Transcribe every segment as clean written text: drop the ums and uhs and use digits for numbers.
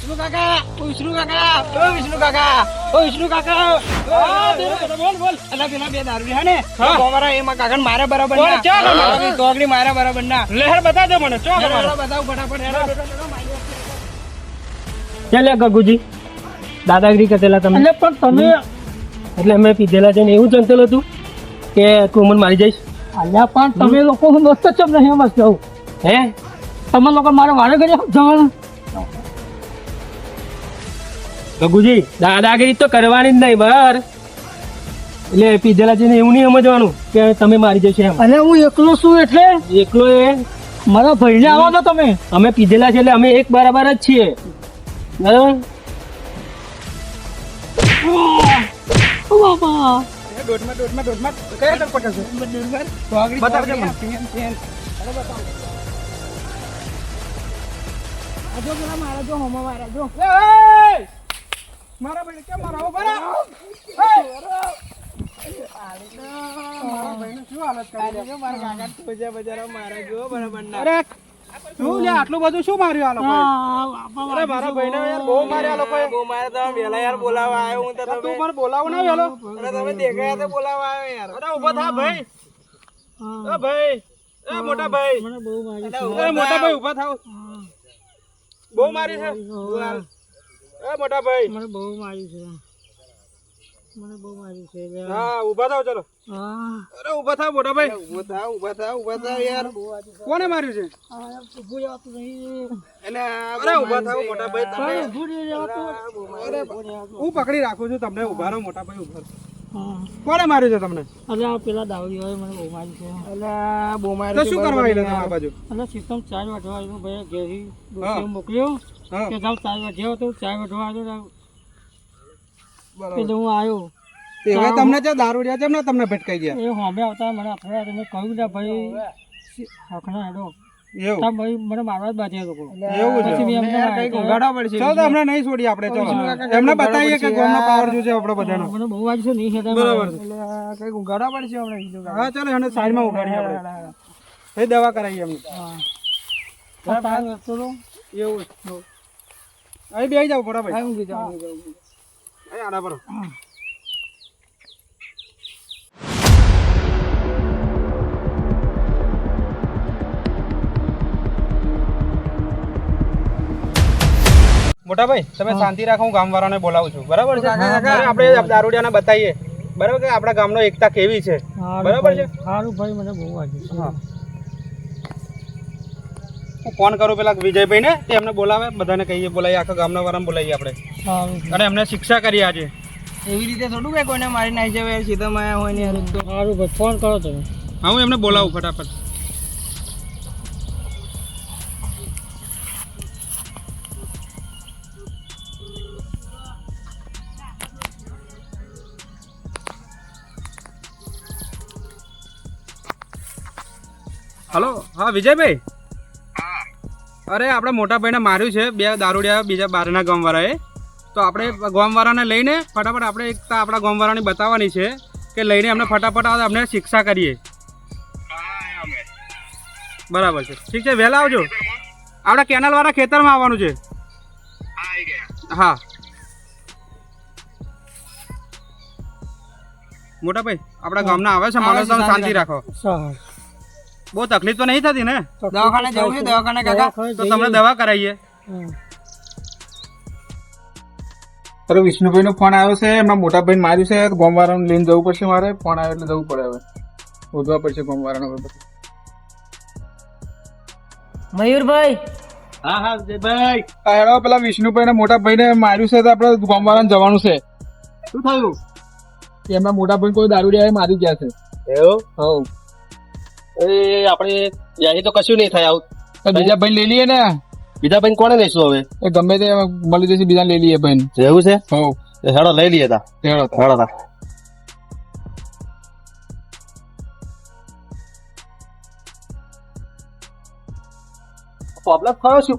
વિષ્ણુ કાકા, ઓ વિષ્ણુ કાકા, ઓ વિષ્ણુ કાકા, ઓ વિષ્ણુ કાકા. બોલ. અલા પેલા બે દારૂ હે ને ગોવારા એમાં કાકા મારે બરાબર ના તોગડી મારે બરાબર ના લહેર બતાવજો મને ચો બતાવ ફટાફટ. ચાલે ગગુજી દાદાગીરી કરેલા તમે એટલે પણ તમે એટલે અમે પીધેલા છે ને એવું જંતેલું હતું કે તું મને મારી જઈશ અલ્યા પણ તમે લોકો મસ્ત ચમ નહીં મસ્ત કહું હે તમે લોકો મારે વારે ઘડી જવાનું ગગુજી દાદાગીરી તો કરવાની જ નહીં બર એટલે પીધેલા છે ને એવું નહીં સમજવાનું કે તમે મારી જશો એમ અને હું એકલો છું એટલે એકલો એ મારા ભાઈને આવો છો તમે અમે પીધેલા છે એટલે અમે એક બરાબર જ છીએ બરાબર બાબા દોઢમાં કયા તક પકડશે બતાવજો મને. આજો પેલા મારા જો હોમો વાળા જો મારા ભાઈ કેમ મારા ઉભા રહો. મારા ભાઈનું શું હાલત કરી છે મારા કાકા પૂજા બજારો મારા જો બરાબર ના. અરે શું લે આટલું બધું શું માર્યું આ લોકોએ? અરે મારા ભાઈને યાર બહુ માર્યા આ લોકોએ. બહુ મારે તમે વેલા યાર બોલાવવા આવ્યો હું તો તું મને બોલાવો ના વેલો. અરે તમે દેખાયા તો બોલાવવા આવ્યો યાર. અરે ઊભો થા ભાઈ. ઓ ભાઈ એ મોટા ભાઈ મને બહુ મારી એ મોટા ભાઈ ઊભા થાવ. બહુ મારી છે એ મોટા ભાઈ. મને બહુ મારી છે મને બહુ મારી છે હા ઊભા થાવ ચલો. હા અરે ઊભા થાવ મોટા ભાઈ. ઊભા થાવ યાર. કોને માર્યું છે? ઉભું રહેવાતું નહીં એટલે અરે ઊભા થાવ મોટા ભાઈ તમે. ઉભું નહીં રહેવાતું અરે હું પકડી રાખું છું તમને. ઊભા રહો મોટા ભાઈ ઊભા રહો. હા કોને માર્યું છે તમને? એટલે આ પેલા દાવડી હોય મને બહુ મારી છે એટલે બહુ માર્યું. તો શું કરવા આવેલા તમે આ બાજુ? એટલે સિસ્ટમ ચાર વાટવા આવ્યો ભાઈ ઘેરી દોસ્તી મોકલ્યો હા કે જાવ ચાર વાટ્યો તો ચાર વાટવા આવ્યો બરાબર. એટલે હું આવ્યો તે હવે તમને જે દારૂ રહ્યા છે ને તમને ભટકાઈ ગયા એ હોમે આવતા મને અથડાયા તમે કહ્યું ને ભાઈ હખના હેડો એવું તા ભાઈ મને મારવા જ બાજ્યા લોકો એવું છે. પછી મેં એમને માર્યા. ચાલો તો હમણાં નહીં છોડીએ આપણે. ચલો એમને બતાવીએ કે કોમનો પાવર જો છે આપણો બધાનો. મને બહુ વાગ્યું છે નહીં હેઠળ બરાબર છે. કઈ ઉગાડા પડશે હમણાં. હા ચાલો એને સાઈડમાં ઉગાડીએ આપણે. એ દવા કરાવીએ એમને. એવું અહીં બેસી જાવ મોટા ભાઈ. અહીં આડા પર. મોટા ભાઈ તમે શાંતિ રાખો. હું ગામ વાળાને બોલાવું છું. બરાબર છે? અરે આપણે દારૂડિયાને બતાવીએ બરાબર કે આપણા ગામનો એકતા કેવી છે. બરાબર છે? સારું ભાઈ મને બહુ વાગ્યું છે હા હું ફોન કરું પેલા વિજયભાઈ ને તે એમને બોલાવે. બધાને કહીએ બોલાવીએ. આખા ગામના વાળાને બોલાવીએ આપણે સારું અને એમને શિક્ષા કરી આજે. એવી રીતે થોડું કે કોઈને મારી નાખી જાય સીધા માયા હોય ને યાર. સારું ભાઈ ફોન કરો તમે હા હું એમને બોલાવું ફટાફટ. હલો હા વિજયભાઈ. અરે આપણે મોટા ભાઈને માર્યું છે બે દારૂડિયા બીજા બહારના ગામવાળાએ. તો આપણે ગામવાળાને લઈને ફટાફટ આપણે એકતા આપણા ગામવાળાની બતાવવાની છે કે લઈને અમને ફટાફટ અમને શિક્ષા કરીએ. બરાબર છે ઠીક છે વહેલા આવજો. આપણે કેનાલવાળા ખેતરમાં આવવાનું છે. હા મોટા ભાઈ આપણા ગામના આવે છે માણસ શાંતિ રાખો. સારું બહુ તકલીફ તો નહીં થતી ને? દવાખાને જવું છે દવાખાને કાકા તો તમને દવા કરાવીએ. અરે વિષ્ણુભાઈ નો ફોન આવ્યો છે. એમના મોટા ભાઈ માર્યું છે. ગોમવાળાને લઈને જવું પડશે મારે. ફોન આવ્યો એટલે જવું પડે. હવે શોધવા પડશે ગોમવાળાને. મયુરભાઈ હા હા વિજયભાઈ આ હેડો પેલા વિષ્ણુભાઈ ને મોટા ભાઈ ને માર્યું છે તો આપણે ગોમવાળાને જવાનું છે. શું થયું? એમના મોટા ભાઈ કોઈ દારૂડિયા મારી ગયા છે. એવું હવ એ આપણે ત્યાંથી તો કશું નહીં થાય આવું. તો બીજા ભાઈ લઈ લઈએ ને. બીજા ભાઈ કોને લઈશું હવે? એ ગમે તે મળી જશે. બીજા લઈ લઈએ ભાઈ. એવું છે? હવ હેડો લઈ લઈએ તા. હેડો હેડો તા. પ્રોબ્લેમ થયો શું?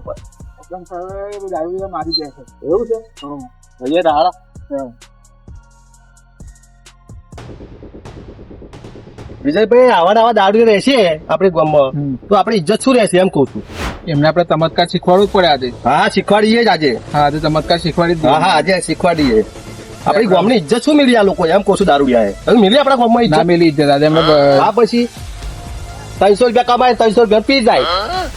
દારૂડિયા મારી ગયા છે. એવું છે? લઈએ તા હાલો. વિજયભાઈ આવા દારૂ રહેશે આપણી ગામમાં તો આપણી ઇજ્જત શું રહેશે એમ કઉ છું. એમને આપણે ચમત્કાર શીખવાડવું જ પડે આજે. હા શીખવાડીએ જ આજે. હા આજે ચમત્કાર શીખવાડી જ હા દઈએ. હા આજે શીખવાડીએ. આપણી ગામની ઇજ્જત શું મેળવી આ લોકો એમ કહું છું દારૂડિયા હવે મેળવી આપણા ગામમાં ના ઇજ્જત. મેલી ઇજ્જત આજે એમને હા પછી 300 રૂપિયા કમાય 300 રૂપિયા પી જાય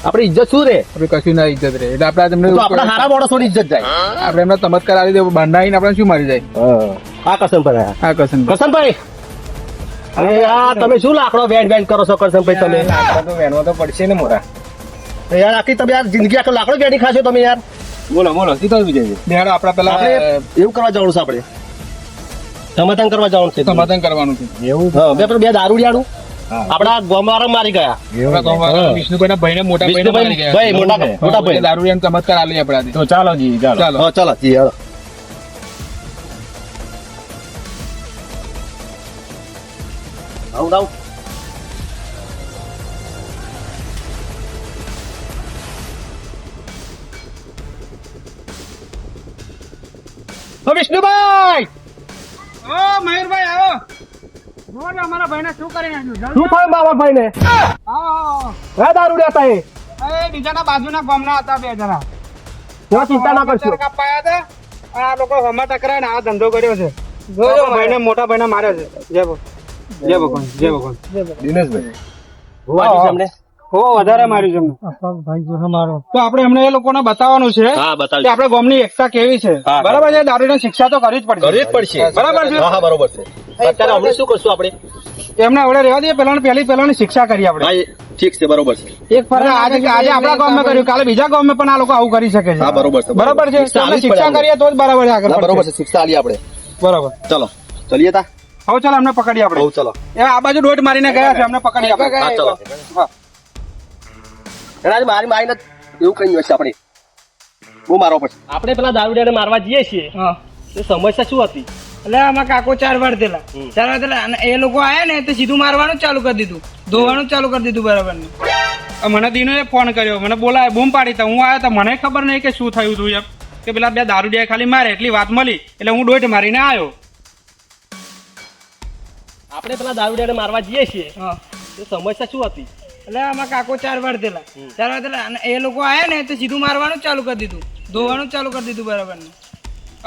આપણી ઇજ્જત શું રે? આપણે કશું ના ઇજ્જત રહે એટલે આપણે તો આપણા હારા માણસોની ઇજ્જત જાય. આપણે એમને ચમત્કાર આવી દે બંધાઈને આપણે શું મારી જાય. હા કરશનભાઈ હા કસન કરશનભાઈ અરે યાર તમે શું લાકડો વેણ વેણ કરો છો કરશનભાઈ તમે? તો વેણવા તો પડશે ને મોટા. યાર આખી તમે યાર જિંદગી આખો લાકડો વેણી ખાશો તમે યાર. બોલો બોલો શું થયું વિજય? બેહાડો આપણે પેલા આપણે એવું કરવા જવાનું છે આપણે સમાધાન કરવા જવાનું છે. સમાધાન કરવાનું છે. હા બે દારૂડિયાનું આપણા ગામવાળા મારી ગયા. આપણા ગામવાળા વિષ્ણુભાઈના ભાઈને મોટા ભાઈને મારી ગયા. ભાઈ મોટા ભાઈ દારૂડિયાનો ચમત્કાર આલી આપણે આજે. તો ચાલો જી ચાલો. ચાલો હા ચાલો જી હાલો. આવું વિષ્ણુભાઈ ઓ મયુરભાઈ આવો. જોજો અમારા ભાઈને શું કરી નાખ્યું. શું થયું બાબા ભાઈ ને? હે દારૂડિયા હતા એ? એ બીજાના બાજુના ગામના હતા બે જણા. તેમાં ચિંતા ના કરશો. ચરકા પાયા હતા અને આ લોકો હમણાં ટકરાઈને આ ધંધો કર્યો છે. જોજો ભાઈને મોટા ભાઈને માર્યો છે. જય ભગવાન જય ભગવાન. દિનેશભાઈ હું વાંચ્યું છે અમને? હો વધારે માર્યું છે એમને. ભાઈ જો અમારો તો આપણે એમને એ લોકોને બતાવવાનું છે હા કે બતાવી આપણે ગામની એકતા કેવી છે. હા. બરાબર છે. દારૂની શિક્ષા તો કરવી જ પડશે. કરવી જ પડશે. બરાબર છે. હા હા બરોબર છે. અત્યારે અમે શું કરશું આપણે? એમને હવે રહેવા દઈએ પહેલાની શિક્ષા કરી આપણે. હા એ ઠીક છે બરોબર છે. એક ફરક આજે આપણા ગામમાં કર્યું કાલે બીજા ગામમાં પણ આ લોકો આવું કરી શકે છે. હા બરોબર છે બરાબર છે. શિક્ષા આપણે આલી જ શિક્ષા પડે કરીએ તો જ બરાબર છે આગળ હા બરોબર પડશે. છે શિક્ષા આલી આપણે. બરાબર. ચલો ચલીએ તા. હવે ચાલો અમને પકડીએ આપણે. બહુ ચલો. એ આ બાજુ દોટ મારીને ગયા છે અમને પકડી હા ચલો. હા. એના આજે મારી મારીને એવું કઈ હશે આપણે બહુ મારવો પડશે. આપણે પેલા દારૂડિયાને મારવા જઈએ છીએ હા. એ સમસ્યા શું હતી? એટલે આમાં કાકો ચાર વાર અને એ લોકો આયા ને તો સીધું મારવાનું જ ચાલુ કરી દીધું, ધોવાનું જ ચાલુ કરી દીધું બરાબર ને. મને દિનુએ ફોન કર્યો, મને બોલાય બૂમ પાડી તો હું આવ્યો તો મને ખબર નહીં કે શું થયું હતું એમ કે પેલા બે દારૂડિયા ખાલી મારે એટલી વાત મળી એટલે હું દોઢ મારીને આવ્યો. આપણે પેલા દારૂડિયાને મારવા જઈએ છીએ હા. એ સમસ્યા શું હતી? એટલે આમાં કાકો ચાર વાર અને એ લોકો આયા ને તો સીધું મારવાનું જ ચાલુ કરી દીધું, ધોવાનું જ ચાલુ કરી દીધું બરાબર ને.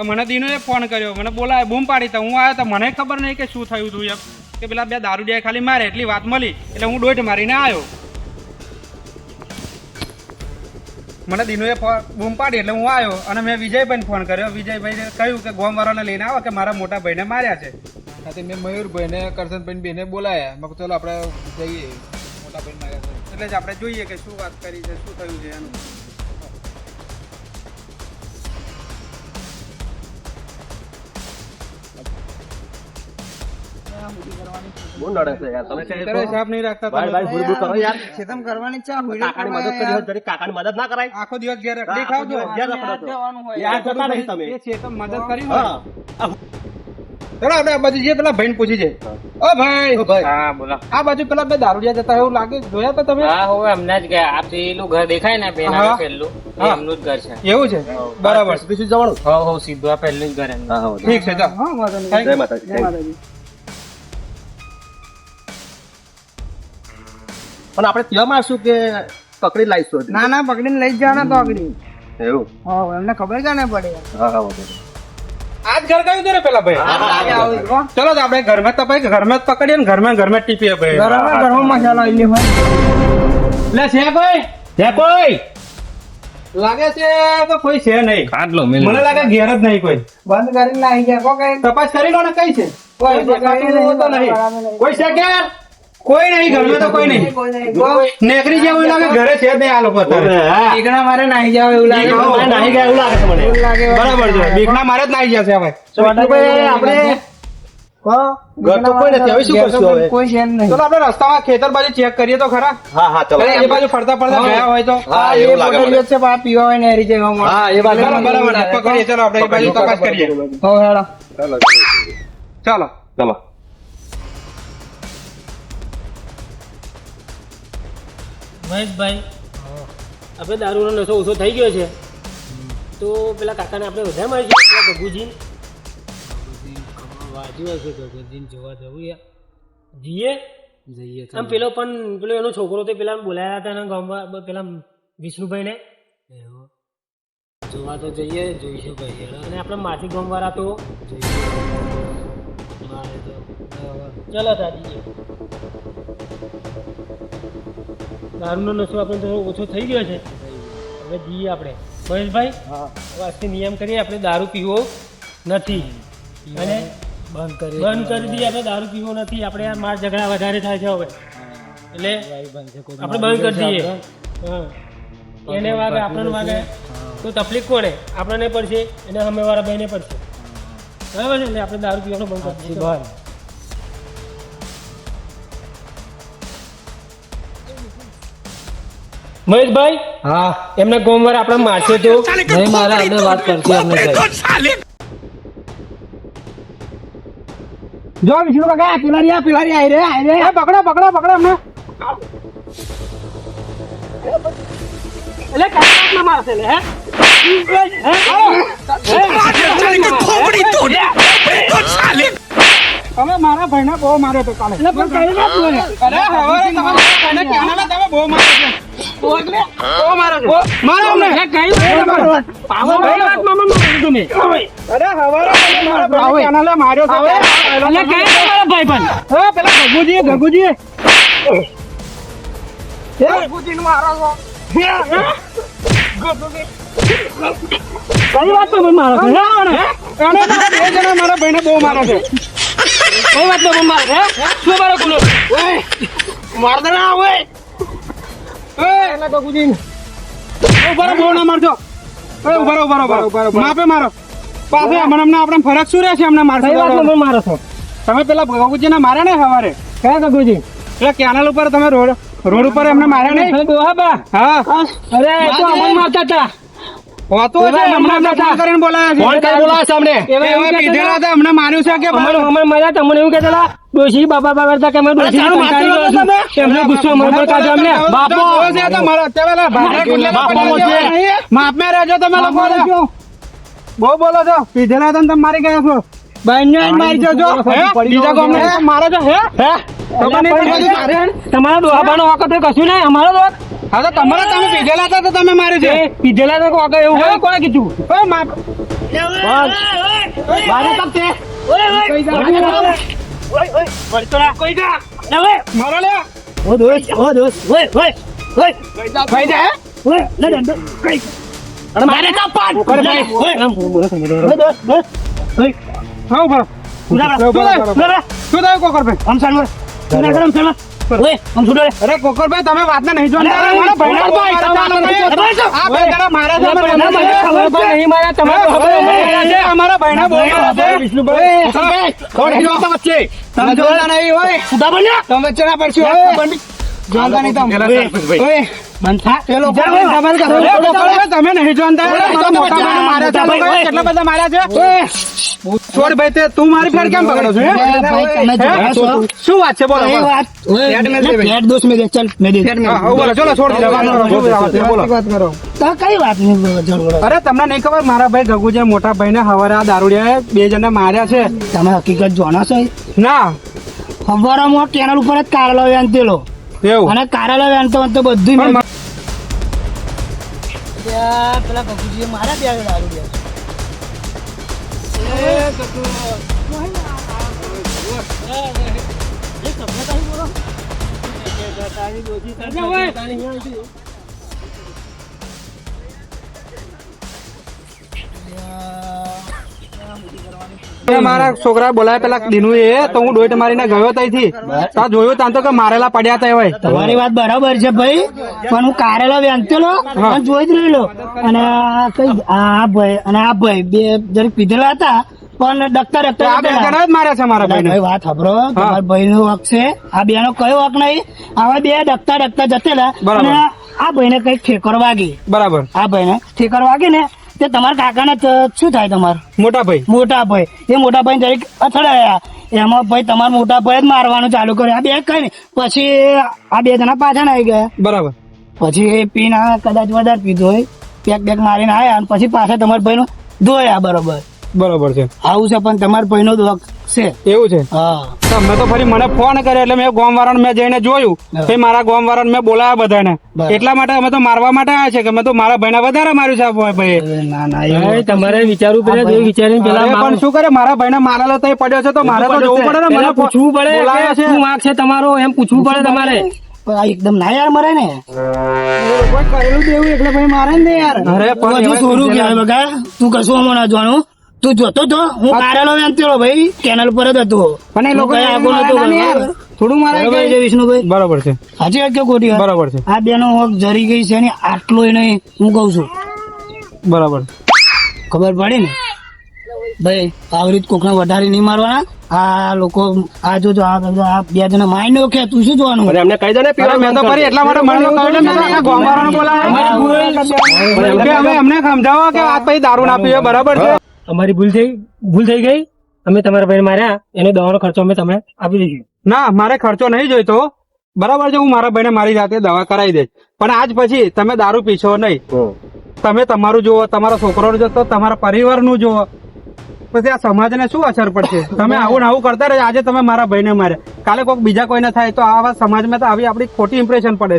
મને દિનુએ ફોન કર્યો, મને બોલાય બૂમ પાડી તો હું આવ્યો તો મને ખબર નહીં કે શું થયું હતું એમ કે પેલા બે દારૂડિયા ખાલી મારે એટલી વાત મળી એટલે હું દોઢ મારીને આવ્યો. મને દિનુએ બૂમ પાડી એટલે હું આવ્યો અને મેં વિજયભાઈને ફોન કર્યો. વિજયભાઈને કહ્યું કે ગોમવાળાને લઈને આવો કે મારા મોટા ભાઈને માર્યા છે. સાથે મેં મયુરભાઈને કરશનભાઈ બેને બોલાયા. મેં કીધું ચાલો આપણે જઈએ મોટા ભાઈ માર્યા છે. એટલે જ આપણે જોઈએ કે શું વાત કરી છે, શું થયું છે એનું. બહુ નડે છે યાર તમે અત્યારે હિસાબ નહીં રાખતા ભાઈ ભાઈ ભૂલ ભૂલ કરો યાર. ખેતમ કરવાની ચા કાકાની મદદ કરી હોત જરીક કાકાની મદદ ના કરાય? આખો દિવસ ઘેર રખડી ખાવ છો. ઘેર રખડો છો. યાર કરતા નહીં તમે. એ છે તો મદદ કરી હા હોય. ચલો આપણે આ બાજુ જઈએ પેલા ભાઈને પૂછી છે. ઓ ભાઈ. હા બોલો. આ બાજુ પેલા બે દારૂડિયા જતા એવું લાગે, જોયા તો તમે? હા હવે હમણાં જ ગયા. આ પેલું ઘર દેખાય ને પેલા પહેલું એ હા. એમનું જ ઘર છે. એવું છે બરાબર. બીજું જવાનું? હો સીધું આ પહેલું જ ઘર એમનું. હા હા ઠીક છે ચાલ. જય માતાજી. જય માતાજી. પણ આપણે ત્યાં મારશું કે પકડી લાવીશું? ના ના પકડીને લઈ જ જવાના તો આગળ. એવું? હા એમને ખબર ક્યાં ના પડે. હા હા વાંધો નહીં. આજ ઘર કયું છે ને પેલા ભાઈ? ચલો તો આપણે ઘરમાં તપાઈ ઘરમાં જ પકડીએ ને ઘરમાં ટીપીએ ભાઈ. ઘરમાં મસાલો લે છે કોઈ? છે કોઈ? લાગે છે તો કોઈ છે નહીં. આટલો મને લાગે ઘેર જ નહીં કોઈ. બંધ કરીને લાવી ગયા કઈ તપાસ કરી લો ને કઈ છે? કોઈ દેખાતું તો નહીં. કોઈ છે ક્યાં? કોઈ નહીં ઘરમાં તો કોઈ નહીં. નેકરી જેવું લાગે ઘરે છે જ નહીં આ લોકો અત્યારે. બીકના મારે નાહી જાવ એવું લાગે. નાહી ગયા એવું લાગે છે મને. બરાબર છે બીકના મારે જ નાહી જશે હવે. આપણે ઘર તો કોઈ નથી હવે શું કરશું હવે? કોઈ છે નહીં. ચલો આપણે રસ્તામાં ખેતર બાજુ ચેક કરીએ તો ખરા. હા હા ચલો. એ બાજુ ફરતા ગયા હોય તો. હા એવું લાગે મને. છે પીવા હોય ને હરી જાય. હા એ બાજુ બરાબર પકડીએ. ચલો આપણે એ બાજુ તપાસ કરીએ. હો હેડો ચાલો. ચલો. મહેશભાઈ આપણે દારૂનો નશો ઓછો થઈ ગયો છે તો પેલા કાકાને આપણે વધારે મળીશું પેલા ગગુજી વાજ્યું હશે ગગુજીને જોવા જવું યાર જઈએ આમ પેલો એનો છોકરો તો પેલા બોલાયા હતા ને ગામમાં પેલા વિષ્ણુભાઈને જોવા તો જઈએ, જોઈશું ભાઈ. અને આપણે માથી ગામવાળા તો જોઈશું. મારે તો ચલો દાદી, દારૂનો નશો આપણે થોડો ઓછો થઈ ગયો છે. હવે જઈએ આપણે મહેશભાઈ. આજથી નિયમ કરીએ, આપણે દારૂ પીવો નથી અને બંધ કરી દઈએ. આપણે દારૂ પીવો નથી. આપણે આ માર ઝઘડા વધારે થાય છે હવે, એટલે આપણે બંધ કરી દઈએ. હા, એને વાગે આપણને વાગે તો તકલીફ કોને? આપણને પડશે એને સામેવાળા ભાઈને પડશે. બરાબર છે? એટલે આપણે દારૂ પીવાનું બંધ કરી દઈએ. મહેશભાઈ, હા એમને ગોમવાર આપણે મારશે તો નહીં મારે આપણે વાત કરશે અમને સાહેબ. જો વિષ્ણુ કાકા પિલારી આઈ રે પકડો અમને. એટલે કાકા મારશે લે હે તમે મારા ભાઈને બહુ માર્યો તો કાલે. અરે હવારે તમારા ભાઈને કહેવાના તમે બહુ માર્યો છે. બહુ માર્યો છે. મારો અમને કઈ પાવર ભાઈ વાતમાં મને માર્યું તમે. અરે હવારે તમે મારા ભાઈને કહેવાના માર્યો છે. એટલે કઈ તમારા ભાઈ પણ હા પેલા ગગુજી ગગુજીને મારો છો. કઈ વાત તો મારો છે? એને બે જણા મારા ભાઈને બહુ મારે છે. કઈ વાત તો મારે છે? શું મારો ગુનો? મારદે ના હોય. એટલે ગગુજી ઉભા બહુ ના મારજો. ઉભા માપે મારો પાસે હમણાં આપણે ફરક શું રહે છે? અમને મારશો મારો છો તમે. પેલા ગગુજીને માર્યા ને સવારે? કયા ગગુજી? એટલે કેનાલ ઉપર તમે રોડ ઉપર એમને માર્યા નહીં? હા અરે તો અમને મારતા હતા. હોતો છે હમણાં ફોન કરીને બોલાયા છે. અમને હવે પીધેલા હતા હમણાં માર્યું છે કે અમને મળ્યા તમને એવું કહેતા ડોશી બાપા હતા કે અમે ડોશી એમને ગુસ્સો અમારા પર કાઢો. અમને બાપો છે તો મારો અત્યારે માપ મે રહેજો તમે લોકો. બહુ બોલો છો. પીધેલા હતા ને તમે મારી ગયા છો. મારી જજો બીજા ગામને મારો છો. હે તમારા દોહાબાનો વખત કશું નહીં, અમારો દોહ. હા તો તમારે તમે પીધેલા હતા તો તમે મારી છે. પીધેલા તો વખત એવું હોય કોણે કીધું? માપ મારો લે ભાઈ જાય હા ઉભા શું થયું કોકરભાઈ? અરે કોકરભાઈ તમે વાતને નહીં જોતા. અમારા ભાઈના બહુ વિષ્ણુભાઈ તમે ચણા પડશે જોતા નહીં તમે નહીં જોતા. કેટલા બધા માર્યા છે. છોડ ભાઈ તે તું મારી ફેર કેમ પકડો છો? શું વાત છે? બોલો અરે તમને નહીં ખબર મારા ભાઈ ગગુજી મોટા ભાઈ ને હવારે આ દારૂડિયા 2 જણને માર્યા છે. તમે હકીકત જાણો છો? ના હવારમાં કેનાલ ઉપર જ કારેલો વેંતેલો એવું અને કારેલો વેંતો તો બધું પેલા ગગુજીએ મારા બે દારૂડિયા. મારા છોકરા બોલાય પેલા દીનું એ તો હું ડોઈટ મારીને ગયો ત્યાંથી ત્યાં જોયું ત્યાં તો કે મારેલા પડ્યા હતા એવાય. તમારી વાત બરાબર છે ભાઈ, પણ હું કારેલો વેંતેલો અને જોઈ જ રહેલો અને આ ભાઈ બે જરીક પીધેલા હતા પણ ડકતા આ બે જણા જ માર્યા છે મારા ભાઈને. વાત સાંભળો, તમારા ભાઈ નો હક છે, આ બે નો કયો હક નહીં. આવા બે ડકતા જતેલા અને આ ભાઈને કઈક ઠેકર વાગી. બરાબર. આ ભાઈને ઠેકર વાગી ને તે તમારા કાકાને શું થાય? તમારે મોટા ભાઈ એ મોટા ભાઈ જરીક અથડાયા એમાં ભાઈ તમારા મોટા ભાઈ જ મારવાનું ચાલુ કર્યું. આ બે કઈ નહીં, પછી આ 2 જણા પાછા આવી ગયા. બરાબર. પછી એ પીને કદાચ વધારે પીધો હોય, પેક મારીને આવ્યા અને પછી પાછા તમારા ભાઈ નો ધોયા. બરોબર છે. આવું છે પણ તમારા ભાઈ નો છે એવું છે હા તમે તો ફરી મને ફોન કર્યો એટલે મેં ગામ વાળાને મેં જઈને જોયું પછી મારા ગામ વાળાને મેં બોલાવ્યા બધાને બરાબર. એટલા માટે અમે તો મારવા માટે આવ્યા છે કે મેં તો મારા ભાઈને વધારે માર્યું છે આ ભાઈએ. અરે ના ના એવું ભાઈ, તમારે વિચારવું પડે જે વિચારીને પેલા અરે મારો. પણ શું કરે મારા ભાઈને મારેલો તો એ પડ્યો છે તો મારે તો જોવું પડે ને મને પેલા પૂછવું પડે બોલાવ્યા કે શું વાંક છે તમારો એમ પૂછવું પડે તમારે. પણ આ એકદમ ના યાર મરે ને કોઈ કરેલું જ એવું એટલે ભાઈ મારે ને યાર અરે તું હજુ સોરું કહેવાય બગા તું કશું અમને ના જાણું તું જોતો તો હું કારેલો વેચતો ભાઈ કેનલ પર જ હતો પણ એ લોકો હું કઈ આગળ નતો યાર બરાબર. થોડું મારે બરાબર છે વિષ્ણુભાઈ બરાબર છે સાચી વાત કે ખોટી વાત? બરાબર છે આ બેનો હક જરી ગઈ છે ને આટલો નહીં હું કઉ છું બરાબર ખબર પડી ને ભાઈ આવી રીત કોકને વધારે નહીં મારવાના આ લોકો આ જો આ બે જણા મારી નો કે તું શું જોવાનું અને એમને કહી દો ને અરે પીવા મેં તો ફરી એટલા માટે મને કહ્યું ને, મેં તો આખા ગામ વાળાને બોલાવ્યા કે અમે એમને સમજાવો કે આ પછી દારૂ ના પીવે બરાબર છે અમારી ભૂલ થઈ ગઈ. અમે તમારા ભાઈને માર્યા એનો દવાનો ખર્ચો અમે તમે આપી દઈશું. ના મારે ખર્ચો નહીં જોઈતો બરાબર છે હું મારા ભાઈને મારી જાતે દવા કરાવી દઈશ પણ આજ પછી તમે દારૂ પીશો નહીં તમે તમારું જુઓ તમારા છોકરાનું જુઓ તમારા પરિવારનું જુઓ પછી આ સમાજને શું અસર પડશે તમે આવું ને આવું કરતા રહે આજે તમે મારા ભાઈને માર્યા કાલે કોઈક બીજા કોઈને થાય તો આવા સમાજમાં તો આવી આપણી ખોટી ઇમ્પ્રેશન પડે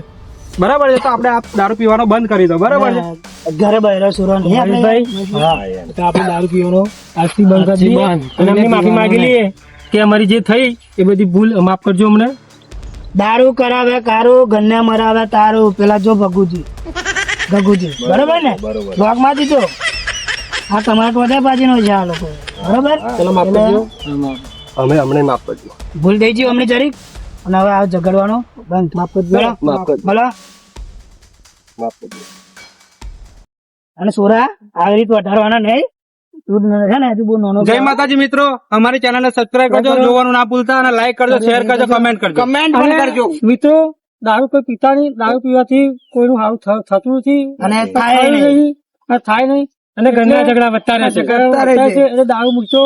બરાબર છે તો આપણે આ દારૂ પીવાનો બંધ કરી દો બરાબર છે ઘરે બહેરા સુરા નહીં આપણે. ભાઈ, તો આપણે દારૂ પીવાનો આજથી બંધ કરી દઈએ અને અમને માફી માંગી લઈએ કે અમારી જે થઈ એ બધી ભૂલ માફ કરજો અમને. દારૂ કરાવે કારું ગન્ને મરાવે તારું પેલા જો ભગુજી બરાબર ને લોક માં દીધો આ તમારા ટોટે પાછી નો છે આ લોકો બરાબર ચલો માફ કરજો. અમે અમને માફ કરજો. ભૂલ થઈ ગઈ અમને જરીક અને હવે આ ઝઘડવાનો બંધ માફ કરજો માફ કરજો. બોલો માફ કરજો. અને સોરા આવી રીત વધારવાના નહીં તું છે ને તું બહુ નાનો જય માતાજી મિત્રો અમારી ચેનલ ને સબસ્ક્રાઇબ કરજો જોવાનું ના ભૂલતા અને લાઈક કરજો શેર કરજો કમેન્ટ કરજો અને મિત્રો દારૂ કોઈ પીતા નહીં. દારૂ પીવાથી કોઈનું સારું થતું નથી અને થાય નહીં. અને થાય નહીં અને ઘરના ઝઘડા વધતા રહેશે એટલે દારૂ મૂકશો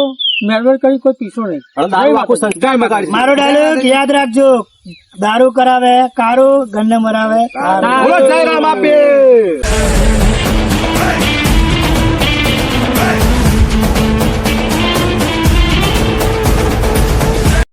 મહેરબાની કરી કોઈ પીશો નહીં. અને દારૂ આખું સંસ્કાર બગાડી મારો ડાયલોગ યાદ રાખજો દારૂ કરાવે કારું ગન્ને મરાવે તારું. બોલો જય રામ આપે.